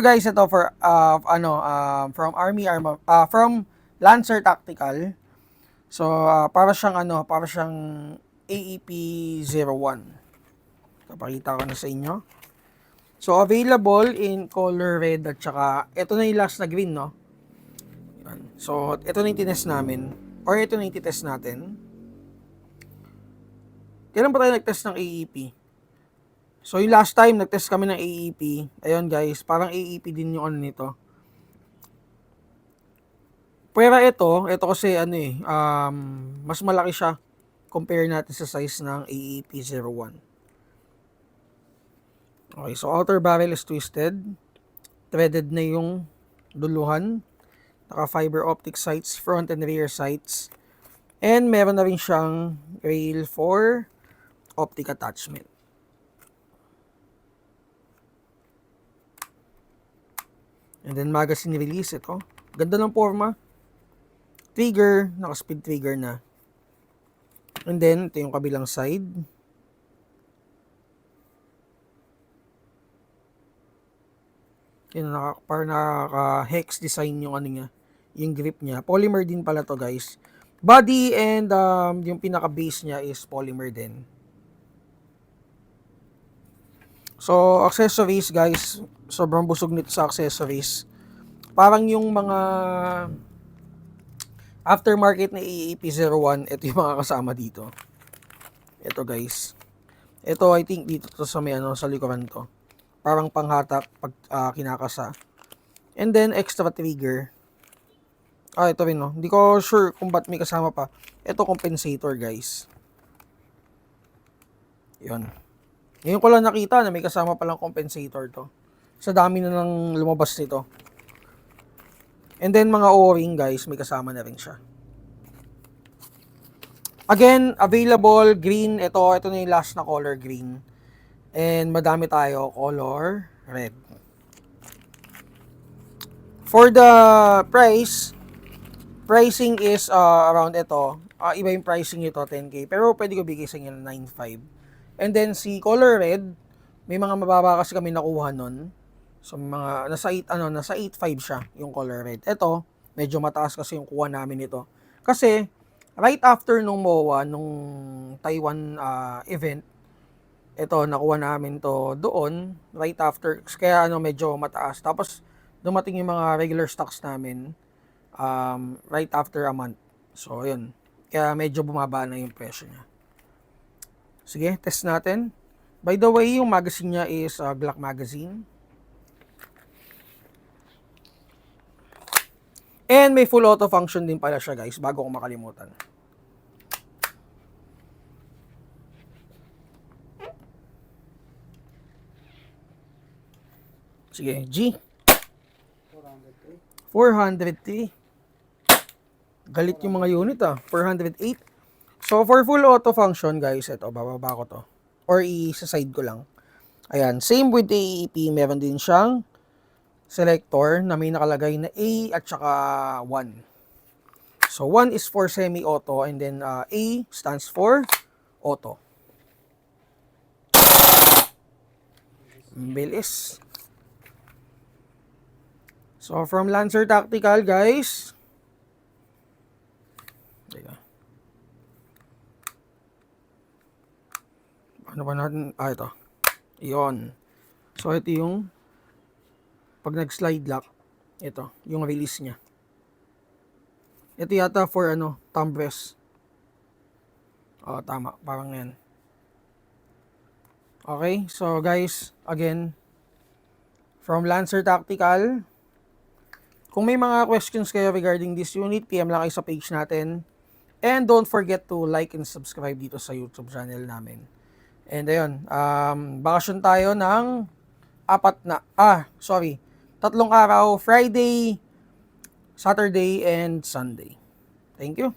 Guys, ito for from from Lancer Tactical. So para siyang AEP-01. Papakita ko na sa inyo. So available in color red at saka ito na yung last na green, no. So ito na yung tinest namin or ito na yung titest natin. Kailan pa tayo nag-test ng AEP? So yung last time nag-test kami ng AEP, ayun guys, parang AEP din yung ano nito. Pero ito kasi mas malaki siya compare natin sa size ng AEP-01. Okay, so outer barrel is twisted. Threaded na yung duluhan. Naka fiber optic sights, front and rear sights. And meron na rin siyang rail for optic attachment. And then magazine release ito. Ganda ng forma. Trigger, naka-speed trigger na. And then ito yung kabilang side. Yun, parang naka-hex design yung ano niya, yung grip niya. Polymer din pala to, guys. Body and yung pinaka-base niya is polymer din. So, accessories, guys, sobrang busog nito sa accessories. Parang yung mga aftermarket na AEP-01, ito yung mga kasama dito. Ito, guys. Ito, I think dito to sa may sa likuran to. Parang panghatak pag kinakasa. And then, extra trigger. Ito rin, no. Hindi ko sure kung ba't may kasama pa. Ito, compensator, guys. Yun. Ngayon ko lang nakita na may kasama palang compensator to. Sa dami na nang lumabas nito. And then, mga O-ring, guys, may kasama na rin siya. Again, available, green. Ito na yung last na color, green. And madami tayo, color red. For the pricing is around ito. Iba yung pricing nito, 10K. Pero pwede ko bigay sa inyo ng 9.5. And then si color red, may mga mababa kasi kami nakuha nun. So mga nasa 8.5 siya yung color red. Ito, medyo mataas kasi yung kuha namin ito. Kasi right after nung MOA, nung Taiwan event, ito nakuha namin to doon right after, kaya medyo mataas. Tapos dumating yung mga regular stocks namin right after a month. So yun, kaya medyo bumaba na yung presyo niya. Sige, test natin. By the way, yung magazine niya is Glock magazine. And may full auto function din pala siya, guys, bago ko makalimutan. Sige, G. 403. Galit yung mga unit 408. So, for full auto function, guys, ito, bababa ko to. Or isa-side ko lang. Ayan, same with the AEP, meron din siyang selector na may nakalagay na A at saka 1. So, 1 is for semi-auto and then A stands for auto. Bilis. So, from Lancer Tactical, guys. Ano ba natin? Ito. Iyon. So, ito yung pag nag-slide lock, ito, yung release niya. Ito yata for thumb rest. Tama. Parang yan. Okay. So, guys, again, from Lancer Tactical, kung may mga questions kayo regarding this unit, PM lang kayo sa page natin. And don't forget to like and subscribe dito sa YouTube channel namin. And ayun, bakasyon tayo ng 3 araw, Friday, Saturday, and Sunday. Thank you.